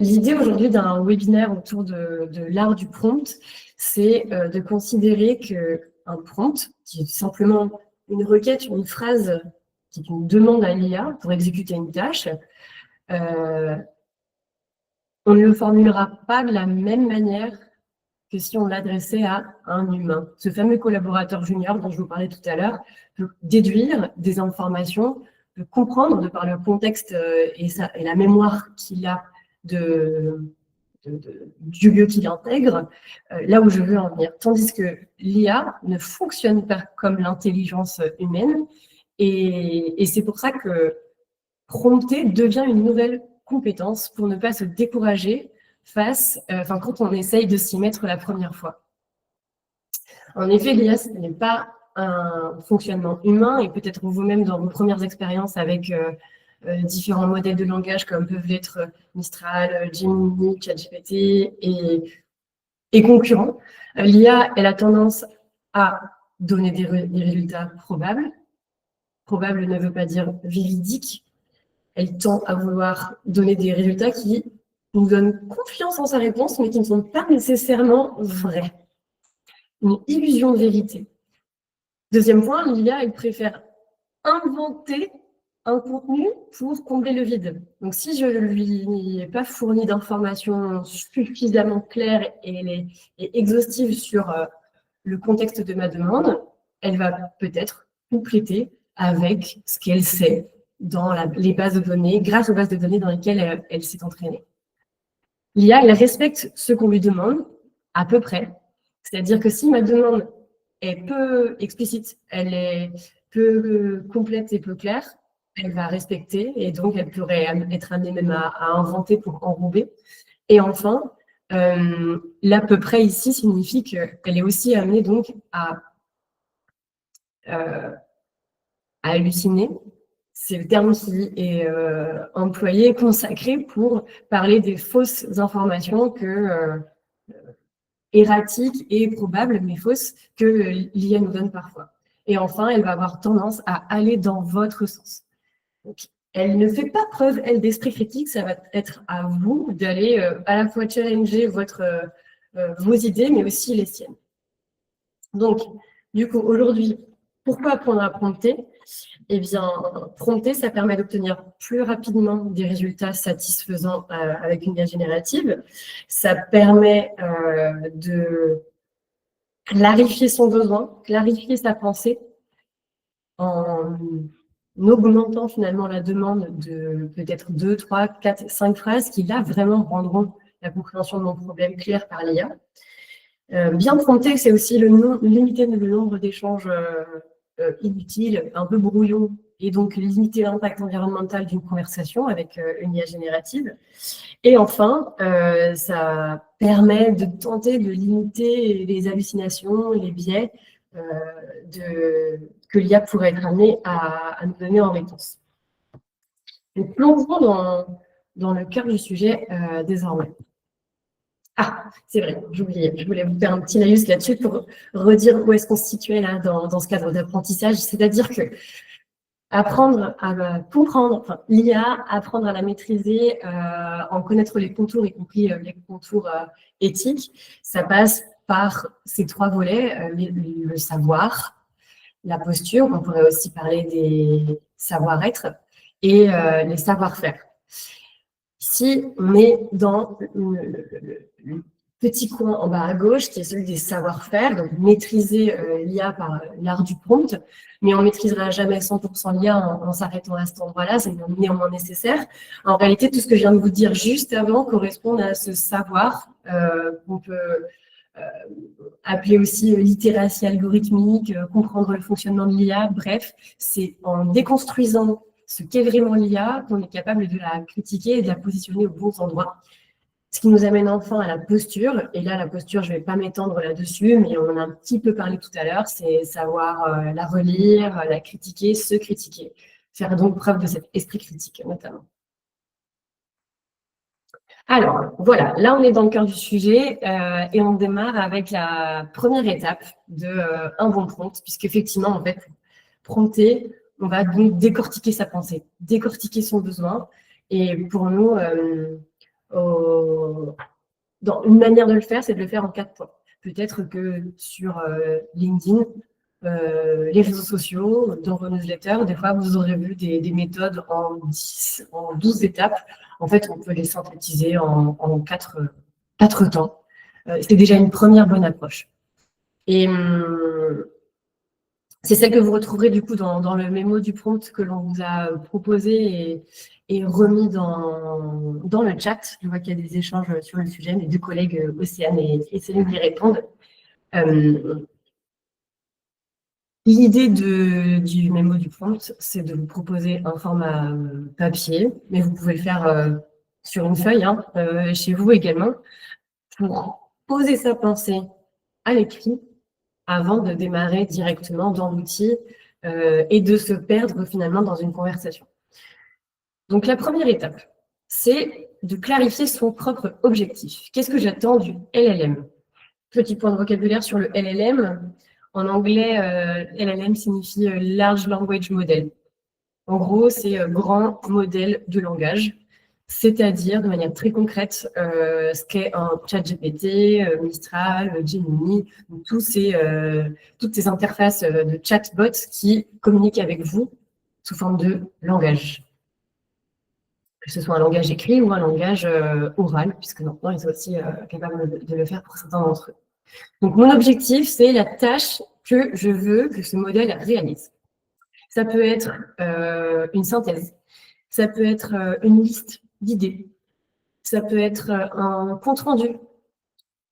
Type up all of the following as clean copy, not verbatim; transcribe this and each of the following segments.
L'idée aujourd'hui d'un webinaire autour de l'art du prompt, c'est de considérer qu'un prompt, qui est simplement une requête, une phrase, qui est une demande à l'IA pour exécuter une tâche, on ne le formulera pas de la même manière que si on l'adressait à un humain. Ce fameux collaborateur junior dont je vous parlais tout à l'heure peut déduire des informations, peut comprendre de par le contexte et la mémoire qu'il a du lieu qu'il intègre, là où je veux en venir. Tandis que l'IA ne fonctionne pas comme l'intelligence humaine, et c'est pour ça que prompter devient une nouvelle compétence pour ne pas se décourager quand on essaye de s'y mettre la première fois. En effet, l'IA, ce n'est pas un fonctionnement humain, et peut-être vous-même dans vos premières expériences avec différents modèles de langage comme peuvent l'être Mistral, Gemini, ChatGPT et concurrents. L'IA, elle a tendance à donner des résultats probables. Probable ne veut pas dire véridique. Elle tend à vouloir donner des résultats qui nous donnent confiance en sa réponse, mais qui ne sont pas nécessairement vrais. Une illusion de vérité. Deuxième point, l'IA, elle préfère inventer un contenu pour combler le vide. Donc, si je ne lui ai pas fourni d'informations suffisamment claires et exhaustives sur le contexte de ma demande, elle va peut-être compléter avec ce qu'elle sait dans les bases de données, grâce aux bases de données dans lesquelles elle s'est entraînée. L'IA, elle respecte ce qu'on lui demande, à peu près. C'est-à-dire que si ma demande est peu explicite, elle est peu complète et peu claire, elle va respecter, et donc elle pourrait être amenée même à inventer pour enrober. Et enfin, l'à peu près ici signifie qu'elle est aussi amenée donc à halluciner. C'est le terme qui est employé, consacré pour parler des fausses informations erratiques et probables, mais fausses, que l'IA nous donne parfois. Et enfin, elle va avoir tendance à aller dans votre sens. Donc, elle ne fait pas preuve, elle, d'esprit critique. Ça va être à vous d'aller à la fois challenger vos idées, mais aussi les siennes. Donc, du coup, aujourd'hui, pourquoi apprendre à prompter? Eh bien, prompter, ça permet d'obtenir plus rapidement des résultats satisfaisants avec une IA générative. Ça permet de clarifier son besoin, clarifier sa pensée en augmentant finalement la demande de peut-être 2, 3, 4, 5 phrases qui là vraiment rendront la compréhension de mon problème claire par l'IA. Bien prompter, c'est aussi limiter le nombre d'échanges inutiles, un peu brouillons, et donc limiter l'impact environnemental d'une conversation avec une IA générative. Et enfin, ça permet de tenter de limiter les hallucinations, les biais que l'IA pourrait être amenée à nous donner en réponse. Donc, plongeons dans le cœur du sujet désormais. Ah, c'est vrai, j'oubliais. Je voulais vous faire un petit laïus là-dessus pour redire où est-ce qu'on se situait là dans ce cadre d'apprentissage. C'est-à-dire que apprendre à comprendre, enfin, l'IA, apprendre à la maîtriser, en connaître les contours, y compris les contours éthiques, ça passe par ces trois volets, le savoir, la posture, on pourrait aussi parler des savoir-être, et les savoir-faire. Ici, on est dans le petit coin en bas à gauche, qui est celui des savoir-faire, donc maîtriser l'IA par l'art du prompt, mais on ne maîtrisera jamais 100% l'IA en s'arrêtant à cet endroit-là, c'est néanmoins nécessaire. En réalité, tout ce que je viens de vous dire juste avant correspond à ce savoir qu'on peut appeler aussi littératie algorithmique, comprendre le fonctionnement de l'IA, bref, c'est en déconstruisant ce qu'est vraiment l'IA qu'on est capable de la critiquer et de la positionner aux bons endroits. Ce qui nous amène enfin à la posture. Et là, la posture, je ne vais pas m'étendre là-dessus, mais on en a un petit peu parlé tout à l'heure, c'est savoir la relire, la critiquer, se critiquer. Faire donc preuve de cet esprit critique, notamment. Alors, voilà, là, on est dans le cœur du sujet et on démarre avec la première étape d'un bon prompt, puisqu'effectivement, en fait, prompter, on va donc décortiquer sa pensée, décortiquer son besoin. Et pour nous, Une manière de le faire, c'est de le faire en 4 points. Peut-être que sur LinkedIn, les réseaux sociaux, dans vos newsletters, des fois, vous aurez vu des méthodes en 10, en 12 étapes. En fait, on peut les synthétiser en 4 temps. C'est déjà une première bonne approche. Et c'est celle que vous retrouverez du coup dans le mémo du prompt que l'on vous a proposé et remis dans le chat. Je vois qu'il y a des échanges sur le sujet. Mes 2 collègues, Océane et Céline, y répondent. L'idée du mémo du prompt, c'est de vous proposer un format papier, mais vous pouvez le faire sur une feuille, hein, chez vous également, pour poser sa pensée à l'écrit avant de démarrer directement dans l'outil et de se perdre finalement dans une conversation. Donc la première étape, c'est de clarifier son propre objectif. Qu'est-ce que j'attends du LLM? Petit point de vocabulaire sur le LLM. En anglais, LLM signifie Large Language Model. En gros, c'est grand modèle de langage, c'est-à-dire de manière très concrète ce qu'est un ChatGPT, Mistral, Gemini, toutes ces interfaces de chatbots qui communiquent avec vous sous forme de langage. Que ce soit un langage écrit ou un langage oral, puisque maintenant ils sont aussi capables de le faire pour certains d'entre eux. Donc mon objectif, c'est la tâche que je veux que ce modèle réalise. Ça peut être une synthèse, ça peut être une liste d'idées, ça peut être un compte-rendu,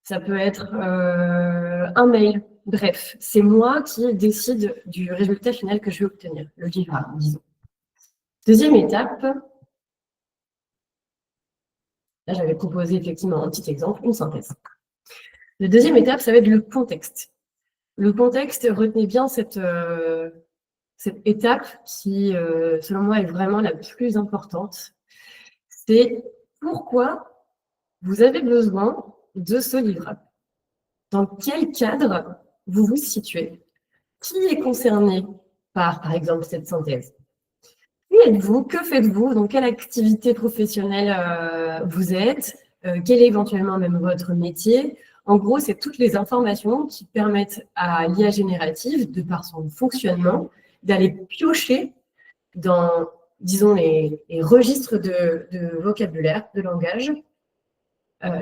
ça peut être un mail. Bref, c'est moi qui décide du résultat final que je vais obtenir, le livrable, disons. Deuxième étape, là j'avais proposé effectivement un petit exemple, une synthèse. La deuxième étape, ça va être le contexte. Le contexte, retenez bien cette étape qui, selon moi, est vraiment la plus importante. C'est pourquoi vous avez besoin de ce livrable. Dans quel cadre vous vous situez? Qui est concerné par exemple, cette synthèse? Qui êtes-vous? Que faites-vous? Dans quelle activité professionnelle vous êtes? Quel est éventuellement même votre métier? En gros, c'est toutes les informations qui permettent à l'IA générative, de par son fonctionnement, d'aller piocher dans, disons, les registres de vocabulaire, de langage,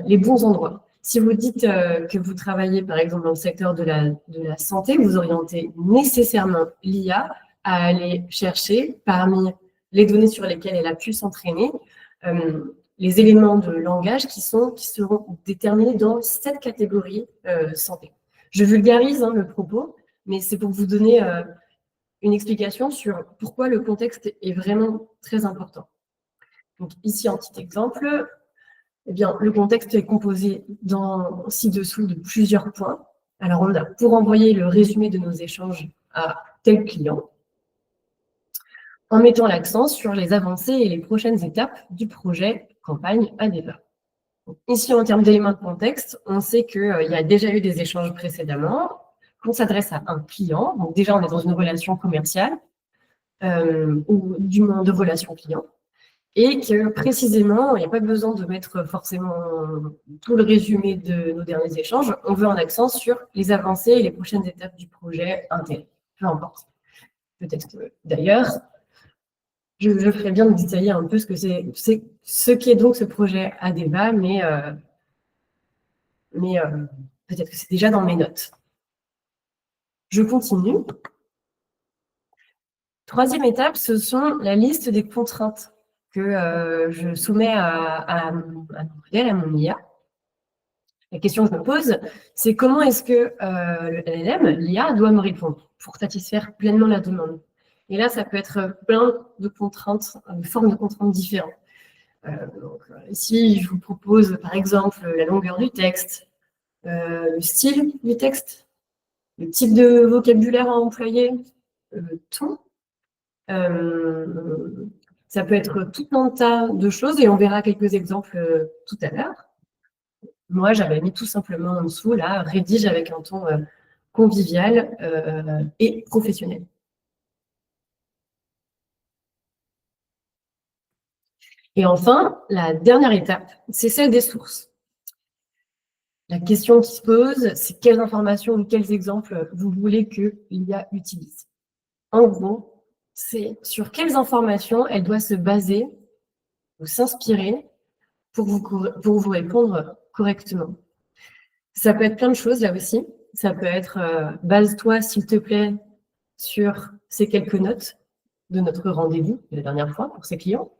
les bons endroits. Si vous dites que vous travaillez, par exemple, dans le secteur de la santé, vous orientez nécessairement l'IA à aller chercher, parmi les données sur lesquelles elle a pu s'entraîner, les éléments de langage qui seront déterminés dans cette catégorie santé. Je vulgarise le propos, mais c'est pour vous donner une explication sur pourquoi le contexte est vraiment très important. Donc ici, un petit exemple. Eh bien, le contexte est composé ci-dessous de plusieurs points. Alors, on a pour envoyer le résumé de nos échanges à tel client, en mettant l'accent sur les avancées et les prochaines étapes du projet campagne à débat. Ici, en termes d'éléments de contexte, on sait qu'il y a déjà eu des échanges précédemment, qu'on s'adresse à un client. Donc déjà, on est dans une relation commerciale ou du moins de relation client. Et que précisément, il n'y a pas besoin de mettre forcément tout le résumé de nos derniers échanges. On veut un accent sur les avancées et les prochaines étapes du projet interne. Peu importe. Peut-être que d'ailleurs, je ferais bien de détailler un peu ce que c'est ce qu'est donc ce projet à débat, mais peut-être que c'est déjà dans mes notes. Je continue. Troisième étape, ce sont la liste des contraintes que je soumets à mon modèle, à mon IA. La question que je me pose, c'est comment est-ce que le LLM, l'IA, doit me répondre pour satisfaire pleinement la demande. Et là, ça peut être plein de contraintes, de formes de contraintes différentes. Ici, je vous propose par exemple la longueur du texte, le style du texte, le type de vocabulaire à employer, le ton. Ça peut être tout un tas de choses et on verra quelques exemples tout à l'heure. Moi, j'avais mis tout simplement en dessous, là, rédige avec un ton convivial et professionnel. Et enfin, la dernière étape, c'est celle des sources. La question qui se pose, c'est quelles informations ou quels exemples vous voulez que l'IA utilise. En gros, c'est sur quelles informations elle doit se baser ou s'inspirer pour vous répondre correctement. Ça peut être plein de choses là aussi. Ça peut être base-toi, s'il te plaît, sur ces quelques notes de notre rendez-vous de la dernière fois pour ces clients.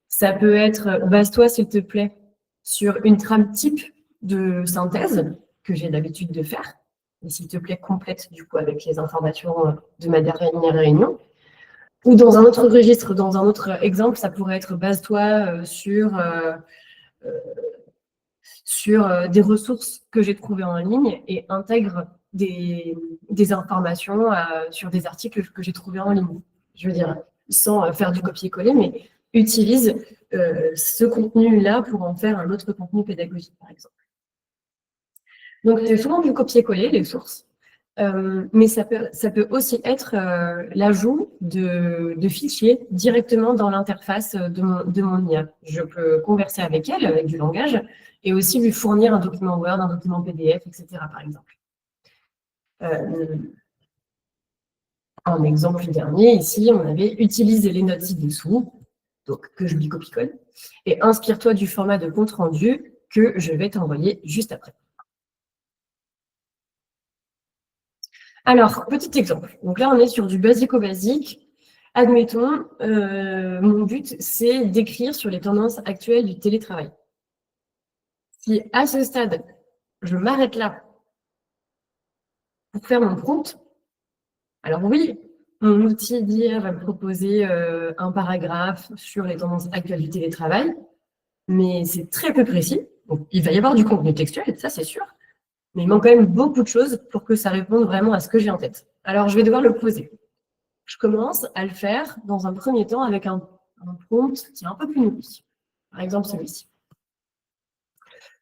Ça peut être base-toi, s'il te plaît, sur une trame type de synthèse que j'ai l'habitude de faire. Et s'il te plaît, complète du coup avec les informations de ma dernière réunion. Ou dans un autre registre, dans un autre exemple, ça pourrait être base-toi sur des ressources que j'ai trouvées en ligne et intègre des informations sur des articles que j'ai trouvés en ligne. Je veux dire, sans faire du copier-coller, mais utilise ce contenu-là pour en faire un autre contenu pédagogique, par exemple. Donc, c'est souvent du copier-coller, les sources. Mais ça peut aussi être l'ajout de fichiers directement dans l'interface de mon IA. Je peux converser avec elle, avec du langage, et aussi lui fournir un document Word, un document PDF, etc., par exemple. Un exemple dernier, ici, on avait utilisé les notes ci-dessous, donc que je lui copie-colle, et inspire-toi du format de compte-rendu que je vais t'envoyer juste après. Alors, petit exemple. Donc là, on est sur du basico-basique. Admettons, mon but, c'est d'écrire sur les tendances actuelles du télétravail. Si à ce stade, je m'arrête là pour faire mon prompt, alors oui, mon outil d'IA va me proposer un paragraphe sur les tendances actuelles du télétravail, mais c'est très peu précis. Donc, il va y avoir du contenu textuel, ça c'est sûr, mais il manque quand même beaucoup de choses pour que ça réponde vraiment à ce que j'ai en tête. Alors, je vais devoir le poser. Je commence à le faire dans un premier temps avec un prompt qui est un peu plus nourri. Par exemple, celui-ci.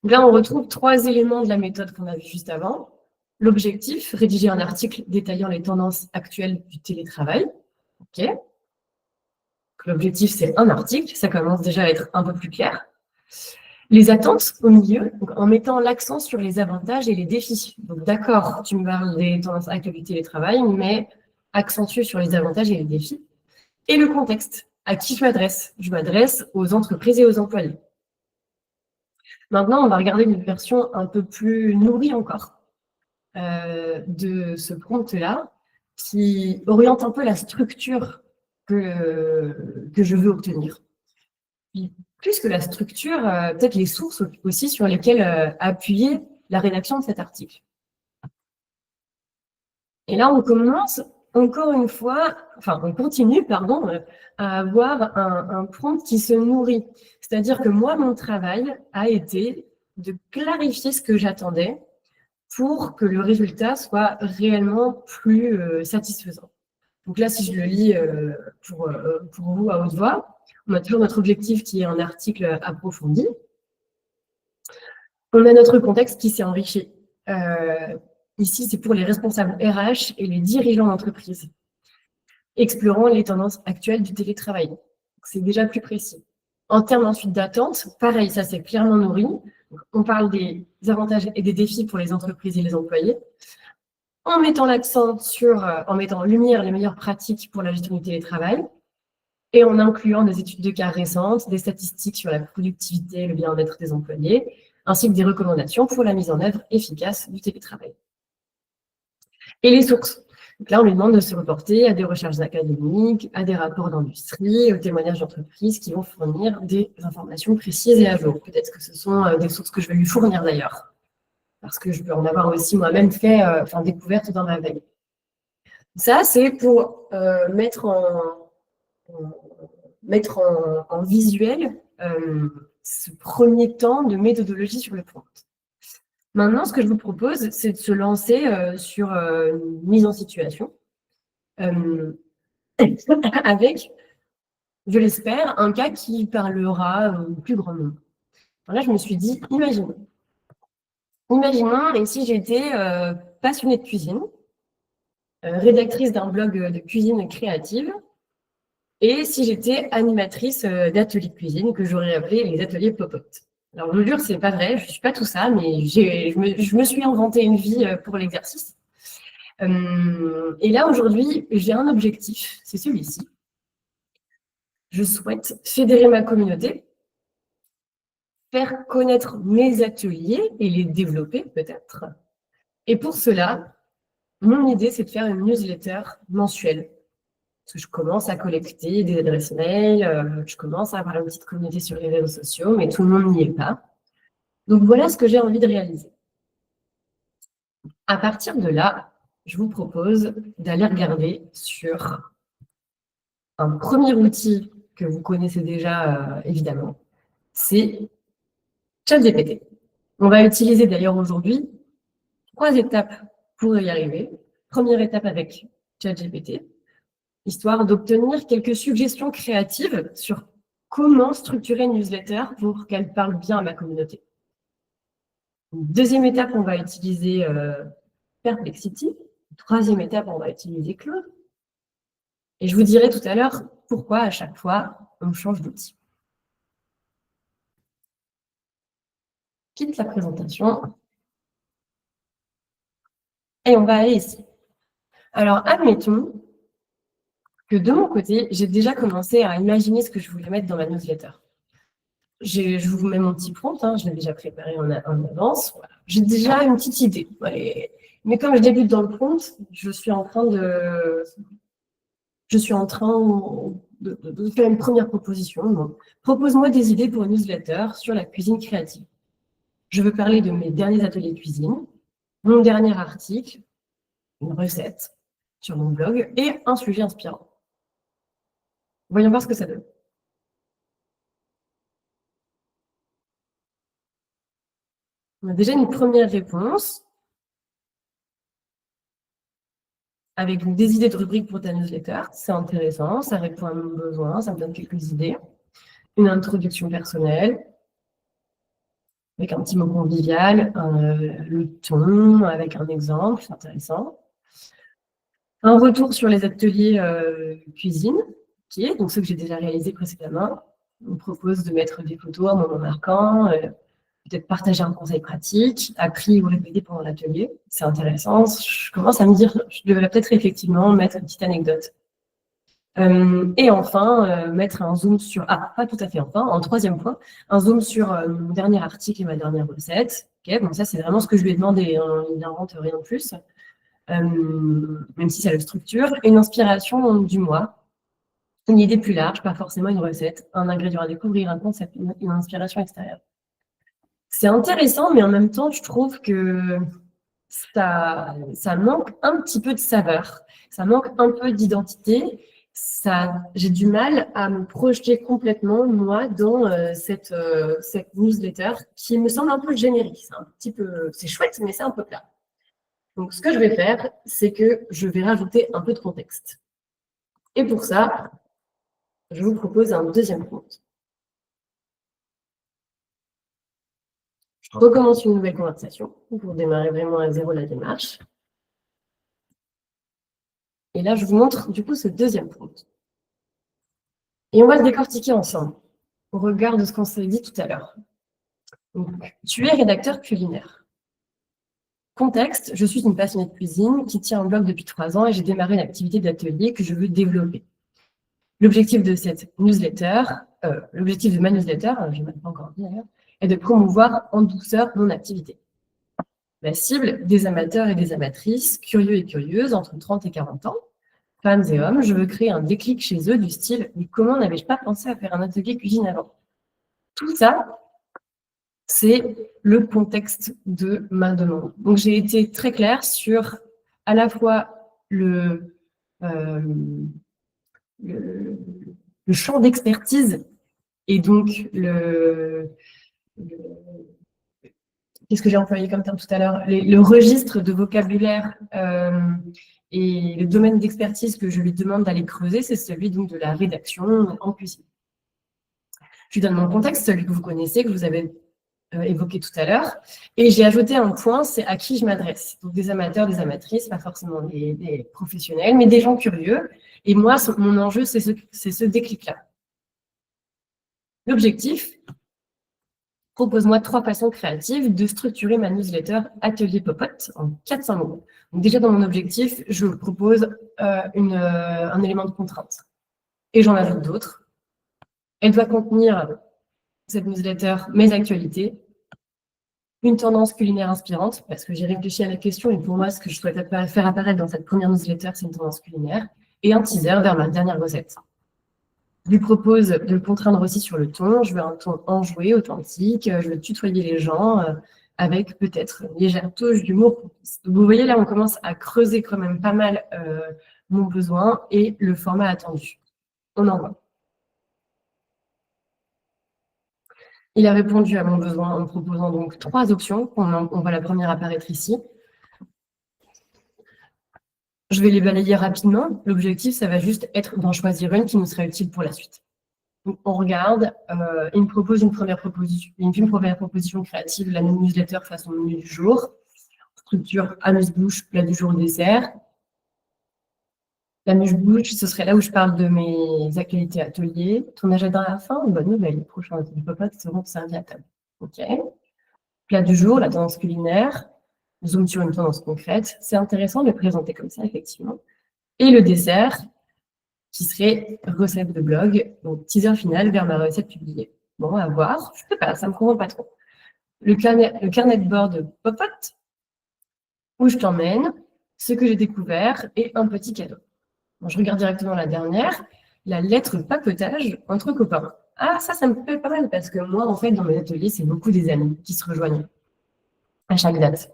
Là, on retrouve 3 éléments de la méthode qu'on a vu juste avant. L'objectif, rédiger un article détaillant les tendances actuelles du télétravail. OK. L'objectif, c'est un article. Ça commence déjà à être un peu plus clair. Les attentes au milieu, donc en mettant l'accent sur les avantages et les défis. Donc d'accord, tu me parles des tendances actuelles du télétravail, mais accentue sur les avantages et les défis. Et le contexte, à qui je m'adresse? Je m'adresse aux entreprises et aux employés. Maintenant, on va regarder une version un peu plus nourrie encore de ce prompt-là, qui oriente un peu la structure que je veux obtenir. Puis, plus que la structure, peut-être les sources aussi sur lesquelles appuyer la rédaction de cet article. Et là, on commence encore une fois, enfin, on continue, pardon, à avoir un prompt qui se nourrit. C'est-à-dire que moi, mon travail a été de clarifier ce que j'attendais pour que le résultat soit réellement plus satisfaisant. Donc là, si je le lis pour vous à haute voix, on a toujours notre objectif qui est un article approfondi. On a notre contexte qui s'est enrichi. Ici, c'est pour les responsables RH et les dirigeants d'entreprise, explorant les tendances actuelles du télétravail. C'est déjà plus précis. En termes ensuite d'attente, pareil, ça c'est clairement nourri. On parle des avantages et des défis pour les entreprises et les employés, en mettant l'accent sur, en mettant en lumière les meilleures pratiques pour la gestion du télétravail, et en incluant des études de cas récentes, des statistiques sur la productivité et le bien-être des employés, ainsi que des recommandations pour la mise en œuvre efficace du télétravail. Et les sources. Donc là, on lui demande de se reporter à des recherches académiques, à des rapports d'industrie, aux témoignages d'entreprises qui vont fournir des informations précises et à jour. Peut-être que ce sont des sources que je vais lui fournir d'ailleurs, parce que je peux en avoir aussi moi-même fait découverte dans ma veille. Ça, c'est pour mettre en visuel ce premier temps de méthodologie sur le prompt. Maintenant, ce que je vous propose, c'est de se lancer sur une mise en situation avec, je l'espère, un cas qui parlera au plus grand nombre. Alors là, je me suis dit, imaginons et si j'étais passionnée de cuisine, rédactrice d'un blog de cuisine créative, et si j'étais animatrice d'ateliers de cuisine, que j'aurais appelé les ateliers Popote. Alors, je vous jure, c'est pas vrai, je suis pas tout ça, mais je me suis inventé une vie pour l'exercice. Et là, aujourd'hui, j'ai un objectif, c'est celui-ci. Je souhaite fédérer ma communauté, faire connaître mes ateliers et les développer peut-être. Et pour cela, mon idée, c'est de faire une newsletter mensuelle. Parce que je commence à collecter des adresses mail, je commence à avoir une petite communauté sur les réseaux sociaux, mais tout le monde n'y est pas. Donc voilà ce que j'ai envie de réaliser. À partir de là, je vous propose d'aller regarder sur un premier outil que vous connaissez déjà évidemment, c'est ChatGPT. On va utiliser d'ailleurs aujourd'hui 3 étapes pour y arriver. Première étape avec ChatGPT, histoire d'obtenir quelques suggestions créatives sur comment structurer une newsletter pour qu'elle parle bien à ma communauté. Deuxième étape, on va utiliser Perplexity. Troisième étape, on va utiliser Claude. Et je vous dirai tout à l'heure pourquoi à chaque fois on change d'outil. Quitte la présentation. Et on va aller ici. Alors, admettons que de mon côté, j'ai déjà commencé à imaginer ce que je voulais mettre dans ma newsletter. Je vous mets mon petit prompt, je l'ai déjà préparé en avance. Voilà. J'ai déjà une petite idée. Mais comme je débute dans le prompt, je suis en train de faire une première proposition. Donc, propose-moi des idées pour une newsletter sur la cuisine créative. Je veux parler de mes derniers ateliers cuisine, mon dernier article, une recette sur mon blog et un sujet inspirant. Voyons voir ce que ça donne. On a déjà une première réponse avec des idées de rubriques pour ta newsletter. C'est intéressant, ça répond à mon besoin, ça me donne quelques idées. Une introduction personnelle avec un petit mot convivial, le ton avec un exemple, c'est intéressant. Un retour sur les ateliers cuisine, donc ceux que j'ai déjà réalisés précédemment. On me propose de mettre des photos, un moment marquant, peut-être partager un conseil pratique, appris ou répété pendant l'atelier. C'est intéressant. Je commence à me dire, je devrais peut-être effectivement mettre une petite anecdote. Et enfin, mettre un zoom sur... Ah, pas tout à fait enfin, en troisième point, un zoom sur mon dernier article et ma dernière recette. Okay, bon, ça, c'est vraiment ce que je lui ai demandé. Il n'invente rien de plus, même si ça le structure. Une inspiration du mois. Une idée plus large, pas forcément une recette, un ingrédient à découvrir, un concept, une inspiration extérieure. C'est intéressant, mais en même temps, je trouve que ça manque un petit peu de saveur, ça manque un peu d'identité. J'ai du mal à me projeter complètement, moi, dans cette newsletter qui me semble un peu générique. C'est chouette, mais c'est un peu plat. Donc, ce que je vais faire, c'est que je vais rajouter un peu de contexte. Et pour ça, je vous propose un deuxième prompt. Je recommence une nouvelle conversation pour démarrer vraiment à zéro la démarche. Et là, je vous montre du coup ce deuxième prompt. Et on va le décortiquer ensemble au regard de ce qu'on s'est dit tout à l'heure. Tu es rédacteur culinaire. Contexte, je suis une passionnée de cuisine qui tient un blog depuis 3 ans et j'ai démarré une activité d'atelier que je veux développer. L'objectif de cette newsletter, l'objectif de ma newsletter, je n'ai même pas encore dit d'ailleurs, est de promouvoir en douceur mon activité. La cible, des amateurs et des amatrices, curieux et curieuses, entre 30 et 40 ans, femmes et hommes, je veux créer un déclic chez eux du style « Mais comment n'avais-je pas pensé à faire un atelier cuisine avant ?» Tout ça, c'est le contexte de ma demande. Donc, j'ai été très claire sur à la fois le champ d'expertise et donc qu'est-ce que j'ai employé comme terme tout à l'heure, le registre de vocabulaire et le domaine d'expertise que je lui demande d'aller creuser, c'est celui donc de la rédaction en cuisine. Je lui donne mon contexte, celui que vous connaissez, que vous avez évoqué tout à l'heure. Et j'ai ajouté un point, c'est à qui je m'adresse. Donc des amateurs, des amatrices, pas forcément des professionnels, mais des gens curieux. Et moi, mon enjeu, c'est ce déclic-là. L'objectif, propose-moi 3 façons créatives de structurer ma newsletter Atelier Popote en 400 mots. Donc déjà, dans mon objectif, je propose un élément de contrainte. Et j'en ajoute d'autres. Elle doit contenir, cette newsletter, mes actualités, une tendance culinaire inspirante, parce que j'ai réfléchi à la question, et pour moi, ce que je souhaite faire apparaître dans cette première newsletter, c'est une tendance culinaire, et un teaser vers ma dernière recette. Je lui propose de le contraindre aussi sur le ton. Je veux un ton enjoué, authentique. Je veux tutoyer les gens avec peut-être une légère touche d'humour. Vous voyez, là, on commence à creuser quand même pas mal mon besoin et le format attendu. On en voit. Il a répondu à mon besoin en me proposant donc 3 options. On voit la première apparaître ici. Je vais les balayer rapidement. L'objectif, ça va juste être d'en choisir une qui nous sera utile pour la suite. Donc, on regarde, il me propose une première proposition créative, la newsletter façon menu du jour, structure amuse-bouche, plat du jour, dessert. L'amuse-bouche, ce serait là où je parle de mes actualités ateliers. Ton agenda à la fin, bonne nouvelle, les prochains ateliers Popote seront servis à table. OK. Plat du jour, la tendance culinaire, zoom sur une tendance concrète. C'est intéressant de le présenter comme ça, effectivement. Et le dessert, qui serait recette de blog, donc teaser final vers ma recette publiée. Bon, à voir, je sais pas, ça me convainc pas trop. Le carnet de bord de Popote, où je t'emmène, ce que j'ai découvert et un petit cadeau. Bon, je regarde directement la dernière, la lettre papotage entre copains. Ah, ça me plaît pas mal parce que moi, en fait, dans mes ateliers, c'est beaucoup des amis qui se rejoignent à chaque date.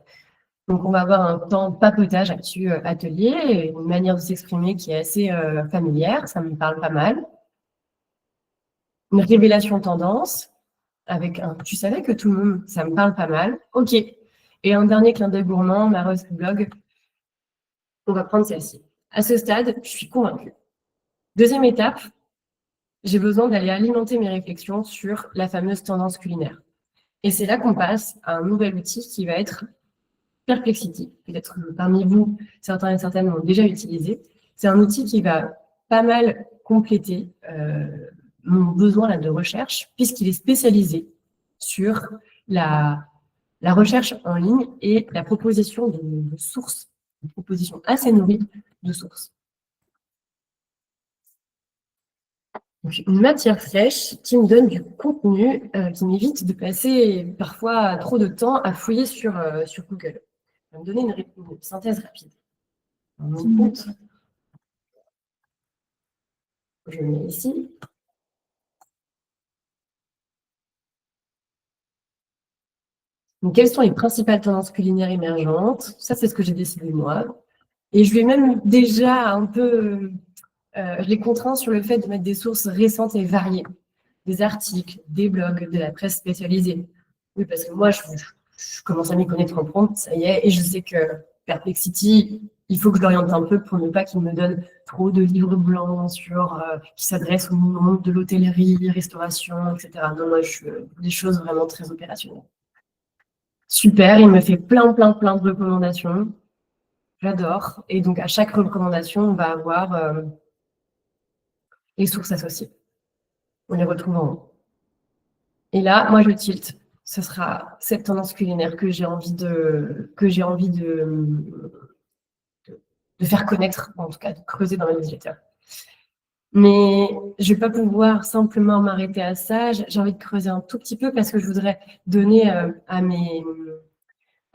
Donc, on va avoir un temps papotage là-dessus, atelier, une manière de s'exprimer qui est assez familière, ça me parle pas mal. Une révélation tendance, avec un « tu savais que tout le monde », ça me parle pas mal. OK. Et un dernier clin d'œil gourmand, ma recette blog, on va prendre celle-ci. À ce stade, je suis convaincue. Deuxième étape, j'ai besoin d'aller alimenter mes réflexions sur la fameuse tendance culinaire. Et c'est là qu'on passe à un nouvel outil qui va être Perplexity. Peut-être que parmi vous, certains et certaines l'ont déjà utilisé. C'est un outil qui va pas mal compléter mon besoin là, de recherche, puisqu'il est spécialisé sur la recherche en ligne et la proposition de sources, une proposition assez nourrie de sources. Donc, une matière fraîche qui me donne du contenu, qui m'évite de passer parfois trop de temps à fouiller sur Google. Je vais me donner une synthèse rapide. Mon compte, je le mets ici. Donc, quelles sont les principales tendances culinaires émergentes? Ça, c'est ce que j'ai décidé moi. Et je vais même déjà un peu, je les contrains sur le fait de mettre des sources récentes et variées. Des articles, des blogs, de la presse spécialisée. Oui, parce que moi, je commence à m'y connaître en prompt, ça y est, et je sais que Perplexity, il faut que je l'oriente un peu pour ne pas qu'il me donne trop de livres blancs sur, qui s'adressent au monde de l'hôtellerie, restauration, etc. Non, moi, je veux des choses vraiment très opérationnelles. Super, il me fait plein de recommandations. J'adore. Et donc, à chaque recommandation, on va avoir les sources associées. On les retrouve en haut. Et là, moi, je tilte. Ce sera cette tendance culinaire que j'ai envie de faire connaître, en tout cas de creuser dans la newsletter. Mais je ne vais pas pouvoir simplement m'arrêter à ça. J'ai envie de creuser un tout petit peu parce que je voudrais donner à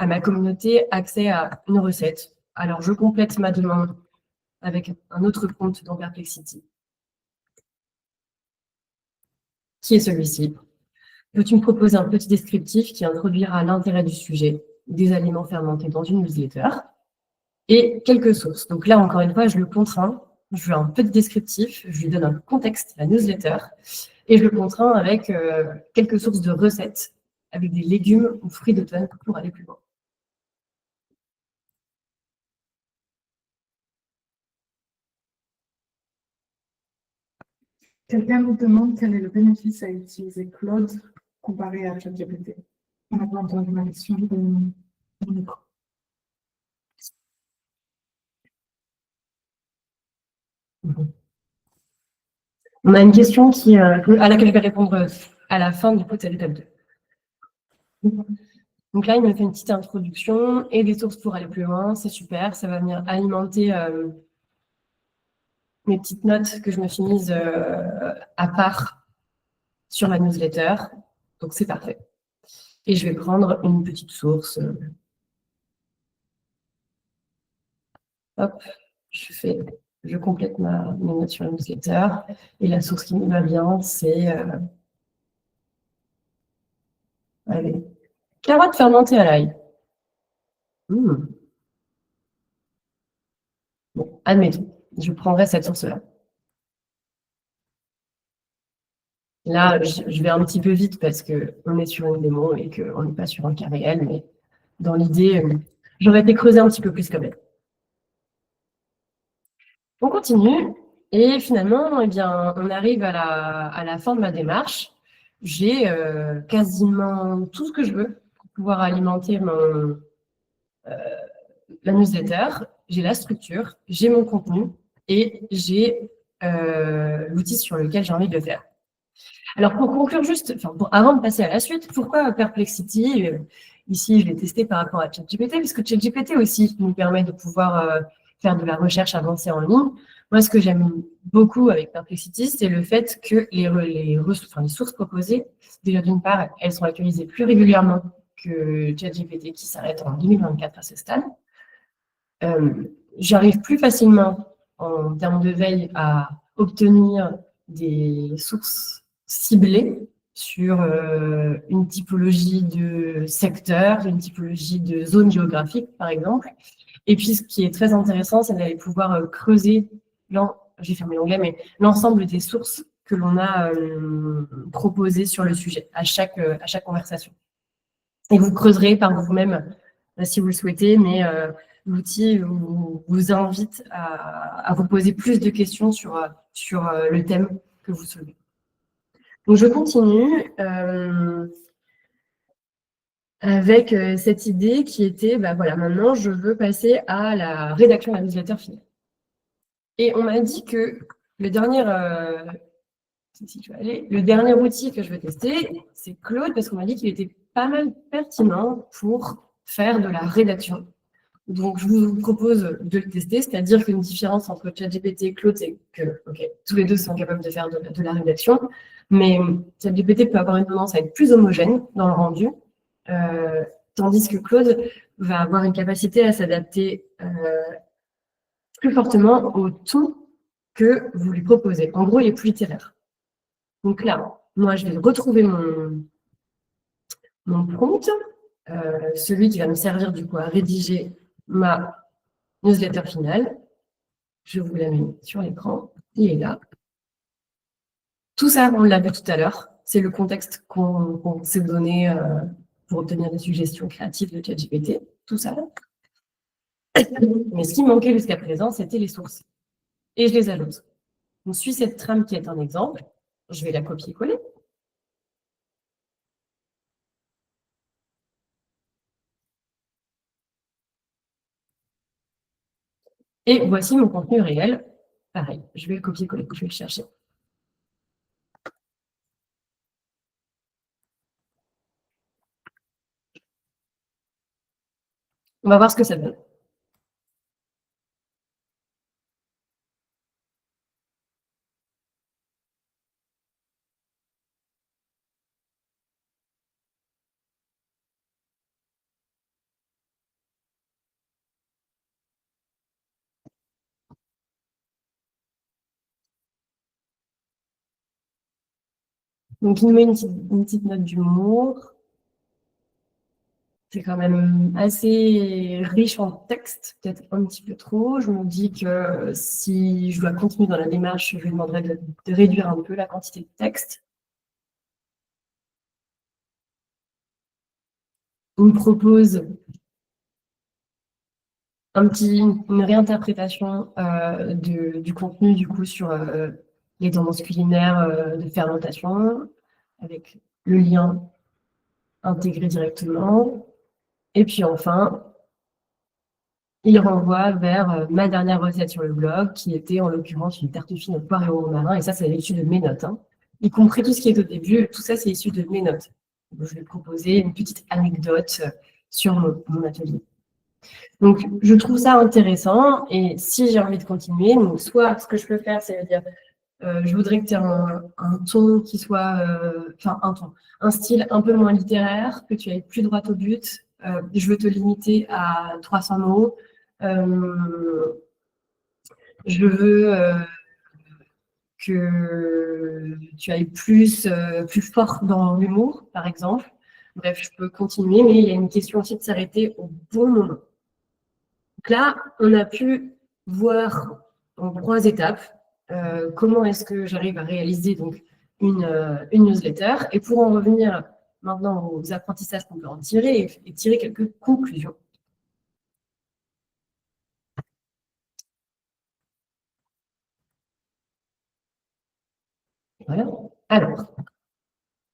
ma communauté accès à une recette. Alors, je complète ma demande avec un autre compte dans Perplexity, qui est celui-ci. Peux-tu me proposer un petit descriptif qui introduira l'intérêt du sujet, des aliments fermentés dans une newsletter, et quelques sources. Donc là, encore une fois, je le contrains, je veux un petit descriptif, je lui donne un contexte, la newsletter, et je le contrains avec quelques sources de recettes, avec des légumes ou fruits d'automne pour aller plus loin. Quelqu'un nous demande quel est le bénéfice à utiliser Claude comparé à ChatGPT. On a une question à laquelle je vais répondre à la fin du coup de cette étape 2. Donc là, il me fait une petite introduction et des sources pour aller plus loin. C'est super, ça va venir alimenter mes petites notes que je me suis mises à part sur la newsletter. Donc c'est parfait. Et je vais prendre une petite source. Hop, je complète mes notes sur la newsletter. Et la source qui me va bien, c'est allez, carottes fermentées à l'ail. Bon, admettons, je prendrai cette source-là. Là, je vais un petit peu vite parce qu'on est sur une démo et qu'on n'est pas sur un cas réel, mais dans l'idée, j'aurais été creuser un petit peu plus quand même. On continue et finalement, eh bien, on arrive à la fin de ma démarche. J'ai quasiment tout ce que je veux pour pouvoir alimenter la newsletter. J'ai la structure, j'ai mon contenu et j'ai l'outil sur lequel j'ai envie de le faire. Alors, pour conclure juste, avant de passer à la suite, pourquoi Perplexity ici, je l'ai testé par rapport à ChatGPT, parce que ChatGPT aussi nous permet de pouvoir faire de la recherche avancée en ligne. Moi, ce que j'aime beaucoup avec Perplexity, c'est le fait que les sources proposées, déjà d'une part, elles sont actualisées plus régulièrement que ChatGPT qui s'arrête en 2024 à ce stade. J'arrive plus facilement en termes de veille à obtenir des sources ciblées sur une typologie de secteur, une typologie de zone géographique, par exemple. Et puis, ce qui est très intéressant, c'est d'aller pouvoir creuser, j'ai fermé l'onglet, mais l'ensemble des sources que l'on a proposées sur le sujet à chaque conversation. Et vous creuserez par vous-même si vous le souhaitez, mais l'outil vous invite à vous poser plus de questions sur le thème que vous soulevez. Donc, je continue avec cette idée qui était, voilà, maintenant, je veux passer à la rédaction de la newsletter finale. Et on m'a dit que le dernier outil que je vais tester, c'est Claude, parce qu'on m'a dit qu'il était pas mal pertinent pour faire de la rédaction. Donc, je vous propose de le tester, c'est-à-dire qu'une différence entre ChatGPT et Claude, c'est que tous les deux sont capables de faire de la rédaction, mais ChatGPT peut avoir une tendance à être plus homogène dans le rendu, tandis que Claude va avoir une capacité à s'adapter plus fortement au ton que vous lui proposez. En gros, il est plus littéraire. Donc là, moi, je vais retrouver mon prompt, celui qui va me servir du coup à rédiger ma newsletter finale. Je vous la mets sur l'écran. Il est là. Tout ça, on l'a vu tout à l'heure. C'est le contexte qu'on s'est donné pour obtenir des suggestions créatives de ChatGPT. Tout ça. Mais ce qui manquait jusqu'à présent, c'était les sources. Et je les ajoute. On suit cette trame qui est un exemple. Je vais la copier-coller. Et voici mon contenu réel. Pareil, je vais le copier-coller, je vais le chercher. On va voir ce que ça donne. Donc, il nous met une petite note d'humour. C'est quand même assez riche en texte, peut-être un petit peu trop. Je me dis que si je dois continuer dans la démarche, je lui demanderai de réduire un peu la quantité de texte. Il me propose une réinterprétation du contenu du coup sur les tendances culinaires de fermentation, avec le lien intégrer directement. Et puis enfin, il renvoie vers ma dernière recette sur le blog, qui était en l'occurrence une tarte fine au poire et au romarin. Et ça, c'est issu de mes notes. Y compris tout ce qui est au début, tout ça, c'est issu de mes notes. Donc, je vais proposer une petite anecdote sur mon atelier. Donc, je trouve ça intéressant. Et si j'ai envie de continuer, donc, soit ce que je peux faire, c'est dire, je voudrais que tu aies un ton qui soit, un style un peu moins littéraire, que tu ailles plus droit au but. Je veux te limiter à 300 mots. Je veux que tu ailles plus fort dans l'humour, par exemple. Bref, je peux continuer, mais il y a une question aussi de s'arrêter au bon moment. Donc là, on a pu voir en 3 étapes comment est-ce que j'arrive à réaliser donc une newsletter. Et pour en revenir maintenant aux apprentissages qu'on peut en tirer et tirer quelques conclusions. Voilà. Alors,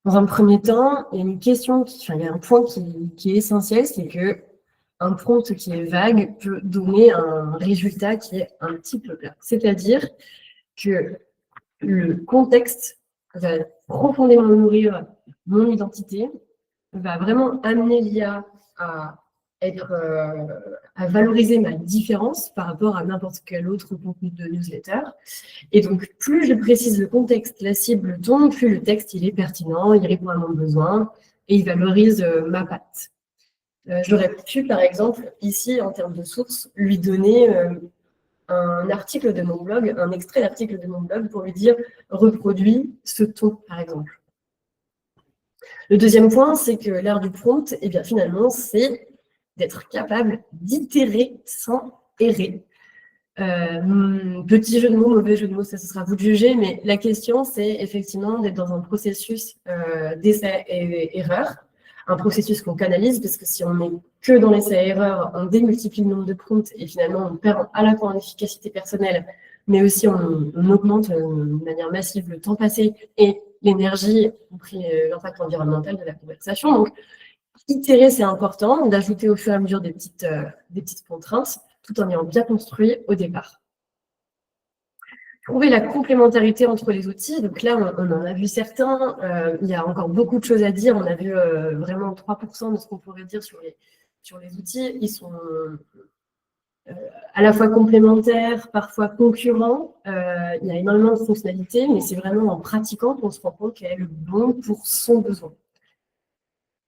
dans un premier temps, il y a une question, il y a un point qui est essentiel, c'est que un prompt qui est vague peut donner un résultat qui est un petit peu plat. C'est-à-dire que le contexte va profondément nourrir mon identité, va vraiment amener l'IA à valoriser ma différence par rapport à n'importe quel autre contenu de newsletter. Et donc, plus je précise le contexte, la cible, le ton, plus le texte il est pertinent, il répond à mon besoin et il valorise ma patte. J'aurais pu, par exemple, ici, en termes de source, lui donner un article de mon blog, un extrait d'article de mon blog pour lui dire « reproduis ce ton », par exemple. Le deuxième point, c'est que l'art du prompt, eh bien, finalement, c'est d'être capable d'itérer sans errer. Petit jeu de mots, mauvais jeu de mots, ça ce sera à vous de juger, mais la question, c'est effectivement d'être dans un processus d'essai et erreur, un processus qu'on canalise, parce que si on n'est que dans l'essai et erreur, on démultiplie le nombre de prompts et finalement on perd à la fois en efficacité personnelle, mais aussi on augmente de manière massive le temps passé et l'énergie, y compris l'impact environnemental de la conversation. Donc, itérer, c'est important, d'ajouter au fur et à mesure des petites contraintes, tout en ayant bien construit au départ. Trouver la complémentarité entre les outils. Donc là, on en a vu certains. Il y a encore beaucoup de choses à dire. On a vu vraiment 3% de ce qu'on pourrait dire sur les outils. Ils sont à la fois complémentaires, parfois concurrents. Il y a énormément de fonctionnalités, mais c'est vraiment en pratiquant qu'on se rend compte quel est le bon pour son besoin.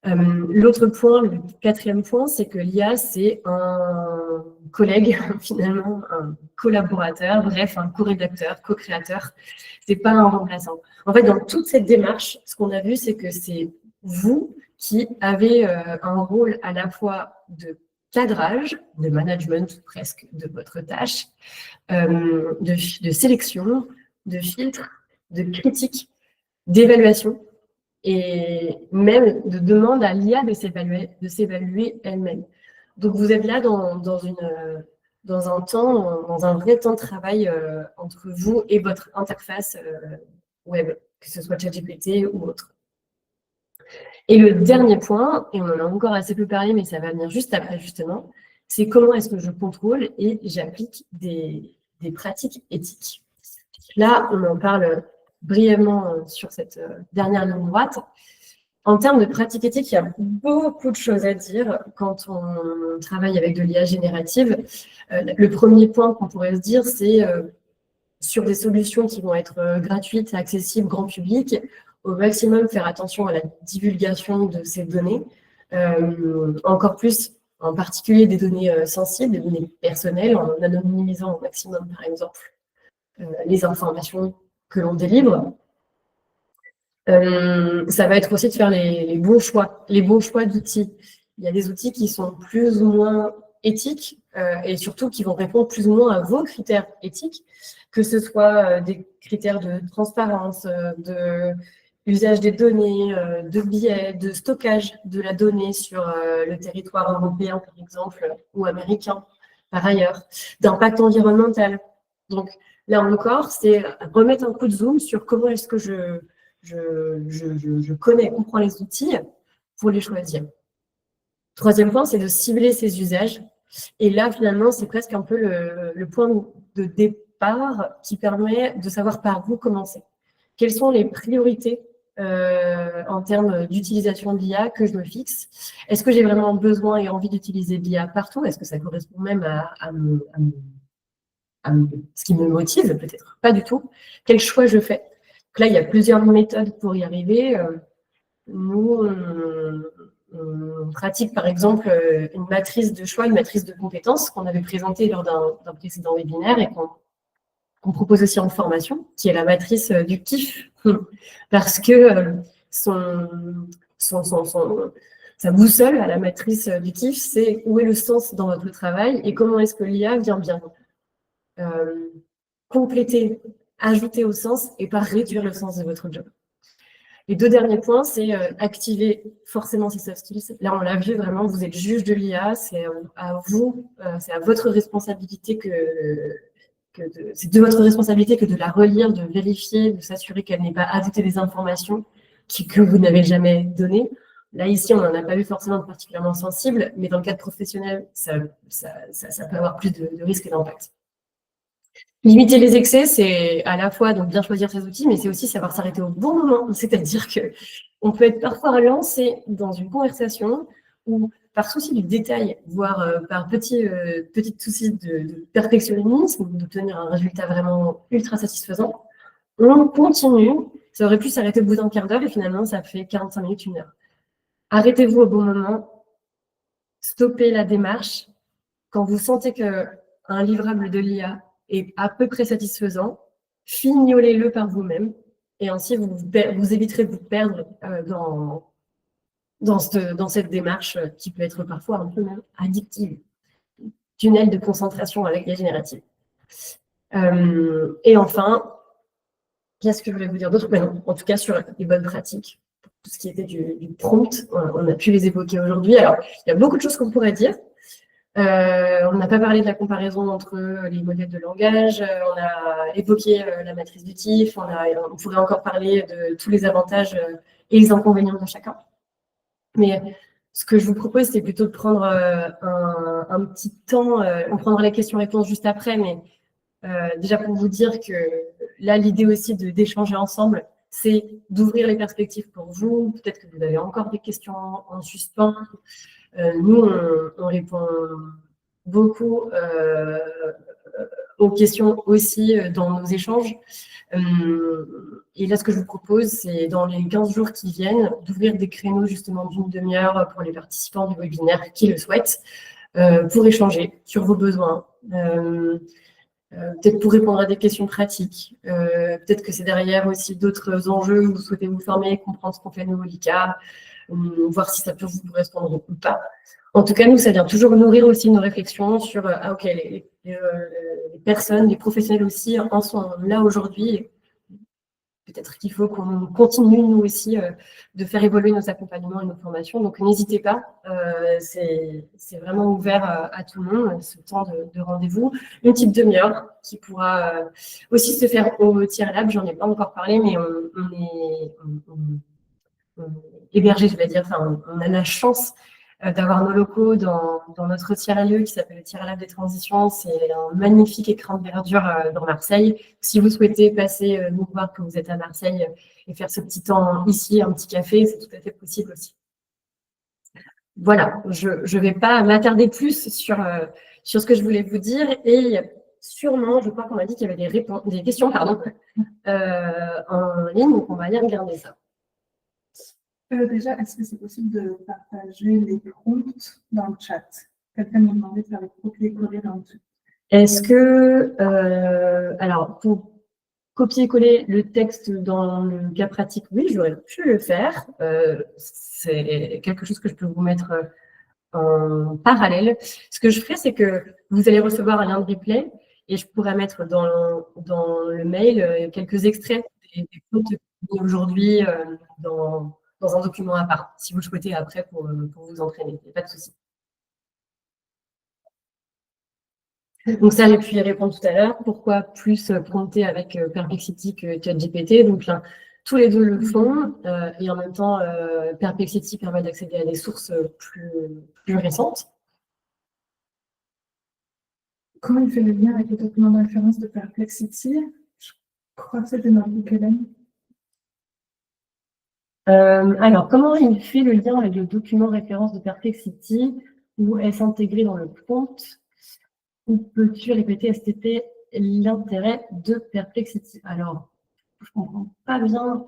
L'autre point, le 4e point, c'est que l'IA, c'est un collègue, finalement, un collaborateur, bref, un co-rédacteur, co-créateur. C'est pas un remplaçant. En fait, dans toute cette démarche, ce qu'on a vu, c'est que c'est vous qui avez un rôle à la fois de cadrage, de management presque de votre tâche, de sélection, de filtre, de critique, d'évaluation, et même de demande à l'IA de s'évaluer elle-même. Donc, vous êtes là dans un vrai temps de travail entre vous et votre interface web, que ce soit ChatGPT ou autre. Et le dernier point, et on en a encore assez peu parlé, mais ça va venir juste après justement, c'est comment est-ce que je contrôle et j'applique des pratiques éthiques. Là, on en parle brièvement sur cette dernière ligne droite. En termes de pratiques éthiques, il y a beaucoup de choses à dire quand on travaille avec de l'IA générative. Le premier point qu'on pourrait se dire, c'est sur des solutions qui vont être gratuites, accessibles, grand public, au maximum faire attention à la divulgation de ces données. Encore plus, en particulier des données sensibles, des données personnelles, en anonymisant au maximum, par exemple, les informations que l'on délivre. Ça va être aussi de faire les bons choix d'outils. Il y a des outils qui sont plus ou moins éthiques et surtout qui vont répondre plus ou moins à vos critères éthiques, que ce soit des critères de transparence, de usage des données, de biais, de stockage de la donnée sur le territoire européen, par exemple, ou américain, par ailleurs, d'impact environnemental. Donc, là encore, c'est remettre un coup de zoom sur comment est-ce que je connais, comprends les outils pour les choisir. Troisième point, c'est de cibler ses usages. Et là, finalement, c'est presque un peu le point de départ qui permet de savoir par où commencer. Quelles sont les priorités en termes d'utilisation de l'IA que je me fixe? Est-ce que j'ai vraiment besoin et envie d'utiliser l'IA partout? Est-ce que ça correspond même à ce qui me motive? Peut-être pas du tout. Quel choix je fais? Donc là, il y a plusieurs méthodes pour y arriver. Nous, on pratique par exemple une matrice de choix, une matrice de compétences qu'on avait présentée lors d'un précédent webinaire et qu'on propose aussi en formation, qui est la matrice du kiff, parce que sa boussole à la matrice du kiff, c'est où est le sens dans votre travail et comment est-ce que l'IA vient bien compléter, ajouter au sens et pas réduire le sens de votre job. Les deux derniers points, c'est activer forcément ces soft skills. Là, on l'a vu vraiment, vous êtes juge de l'IA, c'est à vous, c'est à votre responsabilité c'est de votre responsabilité que de la relire, de vérifier, de s'assurer qu'elle n'ait pas ajouté des informations que vous n'avez jamais données. Là, ici, on n'en a pas vu forcément de particulièrement sensible, mais dans le cadre professionnel, ça peut avoir plus de risques et d'impact. Limiter les excès, c'est à la fois donc bien choisir ses outils, mais c'est aussi savoir s'arrêter au bon moment. C'est-à-dire qu'on peut être parfois lancé dans une conversation où, par souci du détail, voire par petit souci de perfectionnisme, d'obtenir un résultat vraiment ultra satisfaisant, on continue. Ça aurait pu s'arrêter au bout d'un quart d'heure et finalement, ça fait 45 minutes, 1 heure. Arrêtez-vous au bon moment, stoppez la démarche. Quand vous sentez qu'un livrable de l'IA est à peu près satisfaisant, fignolez-le par vous-même et ainsi vous éviterez de vous perdre dans cette démarche qui peut être parfois un peu même addictive. Tunnel de concentration avec l'IA générative. Et enfin, qu'est-ce que je voulais vous dire d'autre? En tout cas, sur les bonnes pratiques, tout ce qui était du prompt, on a pu les évoquer aujourd'hui. Alors, il y a beaucoup de choses qu'on pourrait dire. On n'a pas parlé de la comparaison entre les modèles de langage, on a évoqué la matrice du TIF, on pourrait encore parler de tous les avantages et les inconvénients de chacun. Mais ce que je vous propose, c'est plutôt de prendre un petit temps, on prendra les questions-réponses juste après, mais déjà pour vous dire que là, l'idée aussi d'échanger ensemble, c'est d'ouvrir les perspectives pour vous. Peut-être que vous avez encore des questions en suspens. Nous, on répond beaucoup aux questions aussi dans nos échanges. Et là, ce que je vous propose, c'est dans les 15 jours qui viennent, d'ouvrir des créneaux justement d'une demi-heure pour les participants du webinaire qui le souhaitent, pour échanger sur vos besoins. Peut-être pour répondre à des questions pratiques. Peut-être que c'est derrière aussi d'autres enjeux où vous souhaitez vous former, comprendre ce qu'on fait nous au LICA, voir si ça peut vous correspondre ou pas. En tout cas, nous, ça vient toujours nourrir aussi nos réflexions sur les personnes, les professionnels aussi en sont là aujourd'hui. Peut-être qu'il faut qu'on continue, nous aussi, de faire évoluer nos accompagnements et nos formations. Donc, n'hésitez pas. C'est vraiment ouvert à tout le monde, ce temps de rendez-vous. Une petite demi-heure qui pourra aussi se faire au Tier Lab. J'en ai pas encore parlé, mais on est hébergé, je vais dire. Enfin, on a la chance d'avoir nos locaux dans notre tiers-lieu qui s'appelle le Tiers-Lab des Transitions. C'est un magnifique écran de verdure dans Marseille. Si vous souhaitez passer nous voir quand vous êtes à Marseille et faire ce petit temps ici, un petit café, c'est tout à fait possible aussi. Voilà, je ne vais pas m'attarder plus sur ce que je voulais vous dire. Et sûrement, je crois qu'on m'a dit qu'il y avait des questions en ligne, donc on va aller regarder ça. Déjà, est-ce que c'est possible de partager les prompts dans le chat? Quelqu'un m'a demandé de faire les copier-coller dans le chat. Est-ce que, alors, pour copier-coller le texte dans le cas pratique, oui, j'aurais pu le faire. C'est quelque chose que je peux vous mettre en parallèle. Ce que je ferai, c'est que vous allez recevoir un lien de replay et je pourrais mettre dans le mail quelques extraits des prompts aujourd'hui dans un document à part, si vous le souhaitez après pour vous entraîner. Il n'y a pas de souci. Donc ça, j'ai pu y répondre tout à l'heure. Pourquoi plus prompter avec Perplexity que ChatGPT? Donc là, Tous les deux le font, et en même temps, Perplexity permet d'accéder à des sources plus récentes. Comment il fait le lien avec le document de référence de Perplexity? Je crois que c'était dans le Hélène. Alors, comment il fait le lien avec le document référence de Perplexity, ou est-ce intégré dans le prompt, ou peux-tu répéter STP l'intérêt de Perplexity? Alors, je ne comprends pas bien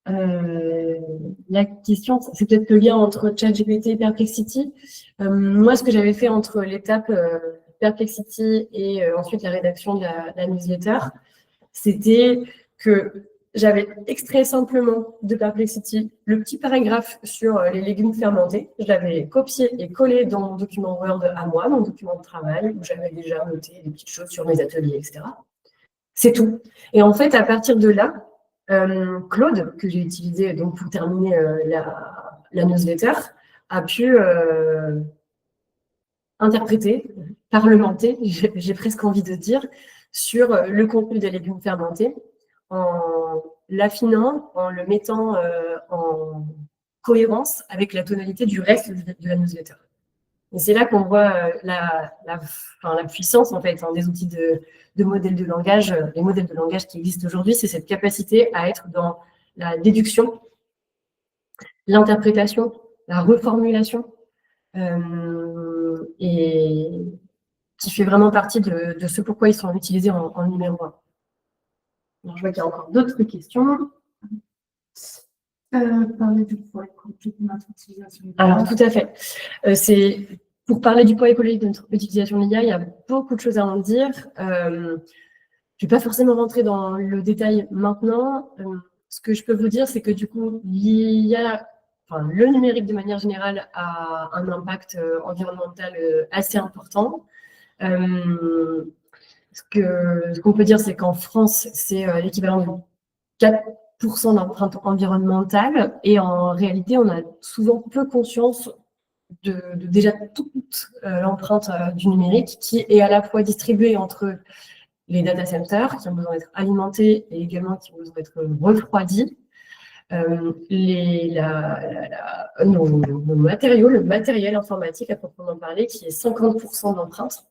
la question, c'est peut-être le lien entre ChatGPT et Perplexity. Moi, ce que j'avais fait entre l'étape Perplexity et ensuite la rédaction de la newsletter, c'était que j'avais extrait simplement de Perplexity le petit paragraphe sur les légumes fermentés. Je l'avais copié et collé dans mon document Word à moi, mon document de travail, où j'avais déjà noté des petites choses sur mes ateliers, etc. C'est tout. Et en fait, à partir de là, Claude, que j'ai utilisé donc, pour terminer la newsletter, a pu interpréter, parlementer, j'ai presque envie de dire, sur le contenu des légumes fermentés, en l'affinant, en le mettant en cohérence avec la tonalité du reste de la newsletter. Et c'est là qu'on voit la puissance en fait des outils de modèles de langage. Les modèles de langage qui existent aujourd'hui, c'est cette capacité à être dans la déduction, l'interprétation, la reformulation, et qui fait vraiment partie de ce pourquoi ils sont utilisés en numéro 1. Alors, je vois qu'il y a encore d'autres questions. Parler du poids écologique de notre utilisation. Alors, tout à fait. Pour parler du poids écologique de notre utilisation de l'IA, il y a beaucoup de choses à en dire. Je ne vais pas forcément rentrer dans le détail maintenant. Ce que je peux vous dire, c'est que du coup, l'IA, le numérique de manière générale, a un impact environnemental assez important. Ce qu'on peut dire, c'est qu'en France, c'est l'équivalent de 4% d'empreinte environnementale, et en réalité, on a souvent peu conscience de déjà toute l'empreinte du numérique, qui est à la fois distribuée entre les data centers qui ont besoin d'être alimentés et également qui ont besoin d'être refroidis, nos matériaux, le matériel informatique à proprement parler, qui est 50% d'empreinte,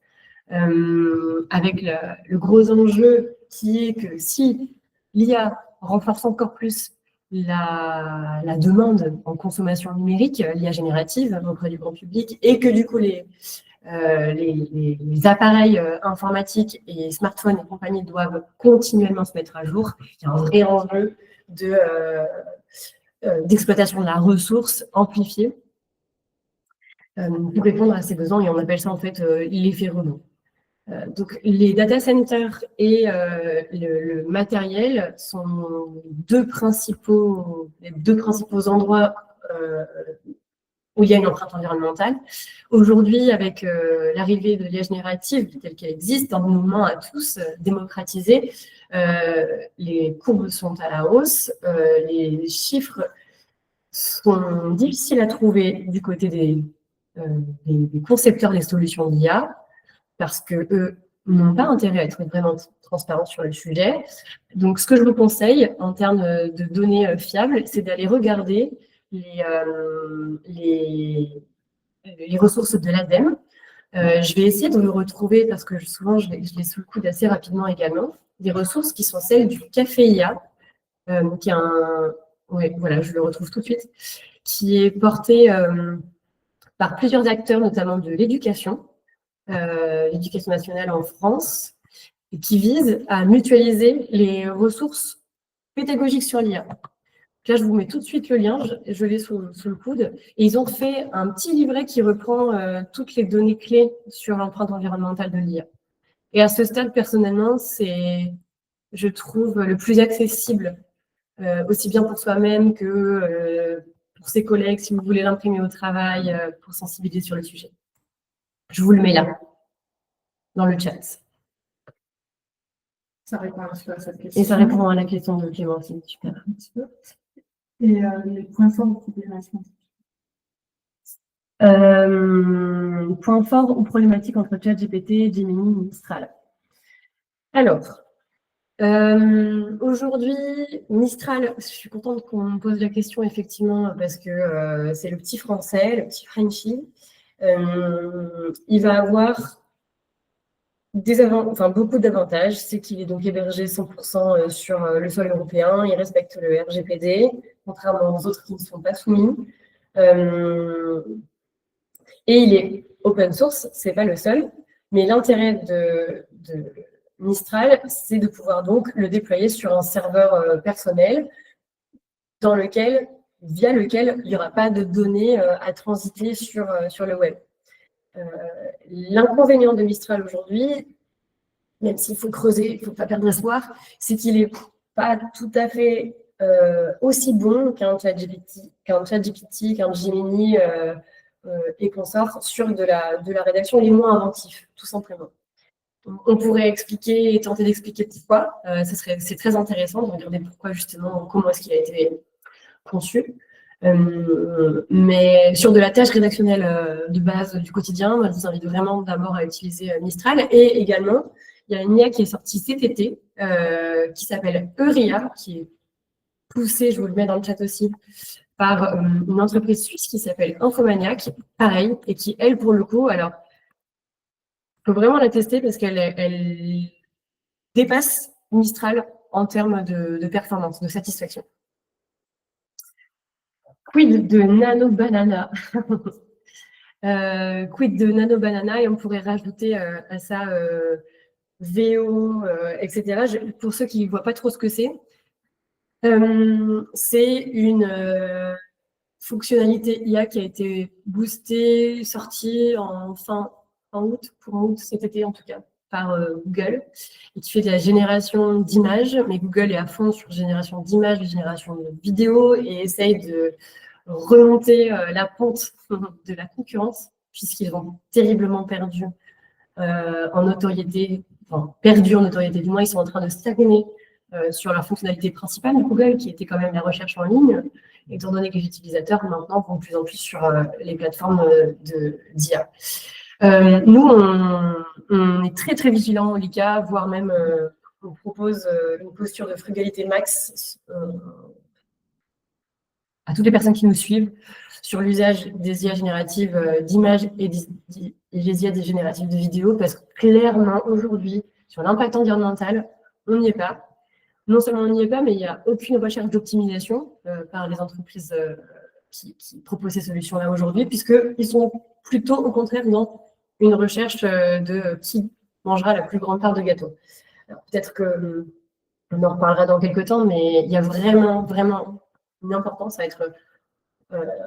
avec le gros enjeu qui est que si l'IA renforce encore plus la demande en consommation numérique, l'IA générative auprès du grand public, et que du coup les appareils informatiques et smartphones et compagnie doivent continuellement se mettre à jour, il y a un vrai enjeu d'exploitation de la ressource amplifiée pour répondre à ces besoins, et on appelle ça en fait l'effet rebond. Donc, les data centers et le matériel sont les deux principaux endroits où il y a une empreinte environnementale. Aujourd'hui, avec l'arrivée de l'IA générative telle qu'elle existe, dans nos mains à tous, démocratisée, les courbes sont à la hausse, les chiffres sont difficiles à trouver du côté des concepteurs des solutions d'IA, parce qu'eux n'ont pas intérêt à être vraiment transparents sur le sujet. Donc, ce que je vous conseille en termes de données fiables, c'est d'aller regarder les ressources de l'ADEME. Je vais essayer de le retrouver parce que souvent, je l'ai sous le coude assez rapidement également. Des ressources qui sont celles du Café IA, qui est ouais, voilà, je le retrouve tout de suite, qui est porté par plusieurs acteurs, notamment de l'éducation nationale en France, et qui vise à mutualiser les ressources pédagogiques sur l'IA. Là, je vous mets tout de suite le lien, je l'ai sous le coude. Et ils ont fait un petit livret qui reprend toutes les données clés sur l'empreinte environnementale de l'IA. Et à ce stade, personnellement, c'est, je trouve, le plus accessible, aussi bien pour soi-même que pour ses collègues, si vous voulez l'imprimer au travail, pour sensibiliser sur le sujet. Je vous le mets là, dans le chat. Ça répond à cette question. Et ça répond à la question de Clémentine, super. Un petit peu. Et les points forts ou problématiques? Points forts ou problématiques entre ChatGPT, Gemini et Mistral. Alors, Aujourd'hui, Mistral, je suis contente qu'on me pose la question effectivement parce que c'est le petit français, le petit Frenchie. Il va avoir beaucoup d'avantages. C'est qu'il est donc hébergé 100% sur le sol européen. Il respecte le RGPD, contrairement aux autres qui ne sont pas soumis. Et il est open source, c'est pas le seul. Mais l'intérêt de Mistral, c'est de pouvoir donc le déployer sur un serveur personnel via lequel il n'y aura pas de données à transiter sur le web. L'inconvénient de Mistral aujourd'hui, même s'il faut creuser, il ne faut pas perdre espoir, c'est qu'il n'est pas tout à fait aussi bon qu'un ChatGPT, qu'un Gemini et consorts sur de la rédaction. Il est moins inventif, tout simplement. On pourrait expliquer et tenter d'expliquer pourquoi. C'est très intéressant de regarder pourquoi, justement, comment est-ce qu'il a été conçu. Mais sur de la tâche rédactionnelle de base du quotidien, moi, je vous invite vraiment d'abord à utiliser Mistral. Et également, il y a une IA qui est sortie cet été, qui s'appelle Euria, qui est poussée, je vous le mets dans le chat aussi, par une entreprise suisse qui s'appelle Infomaniac, pareil, et qui, elle, pour le coup, alors, il faut vraiment la tester parce qu'elle dépasse Mistral en termes de performance, de satisfaction. Quid de Nano Banana Quid de Nano Banana, et on pourrait rajouter à ça VO, etc. Pour ceux qui ne voient pas trop ce que c'est une fonctionnalité IA qui a été boostée, sortie en août, pour août cet été en tout cas, par Google, et qui fait de la génération d'images, mais Google est à fond sur génération d'images, génération de vidéos, et essaye de remonter la pente de la concurrence, puisqu'ils ont terriblement perdu en notoriété, du moins ils sont en train de stagner sur leur fonctionnalité principale de Google, qui était quand même la recherche en ligne, étant donné que les utilisateurs maintenant vont de plus en plus sur les plateformes d'IA. Nous, on est très très vigilants au LICA, voire même on propose une posture de frugalité max à toutes les personnes qui nous suivent sur l'usage des IA génératives d'images et les IA génératives de vidéos, parce que clairement aujourd'hui, sur l'impact environnemental, on n'y est pas. Non seulement on n'y est pas, mais il n'y a aucune recherche d'optimisation par les entreprises qui proposent ces solutions-là aujourd'hui, puisqu'ils sont plutôt au contraire dans une recherche de qui mangera la plus grande part de gâteau. Peut-être qu'on en reparlera dans quelques temps, mais il y a vraiment, vraiment une importance à être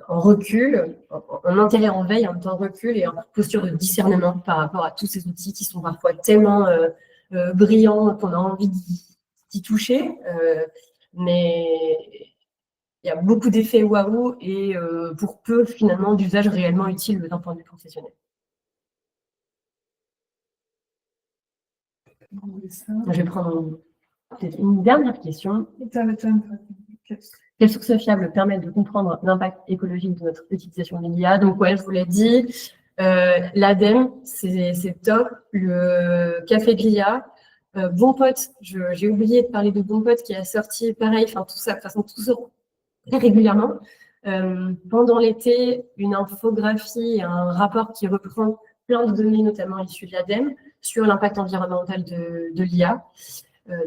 en recul, en intérêt, en veille, en même temps recul et en posture de discernement par rapport à tous ces outils qui sont parfois tellement brillants qu'on a envie d'y toucher, mais il y a beaucoup d'effets waouh et pour peu finalement d'usages réellement utiles d'un point de vue professionnel. Je vais prendre peut-être une dernière question. Quelles sources fiables permettent de comprendre l'impact écologique de notre utilisation de l'IA? Donc, ouais, je vous l'ai dit, l'ADEME, c'est top. Le Café de l'IA, Bonpot, j'ai oublié de parler de Bonpot qui a sorti, pareil, tout ça, de toute façon, tout ça très régulièrement. Pendant l'été, une infographie, un rapport qui reprend plein de données, notamment issues de l'ADEME, sur l'impact environnemental de l'IA.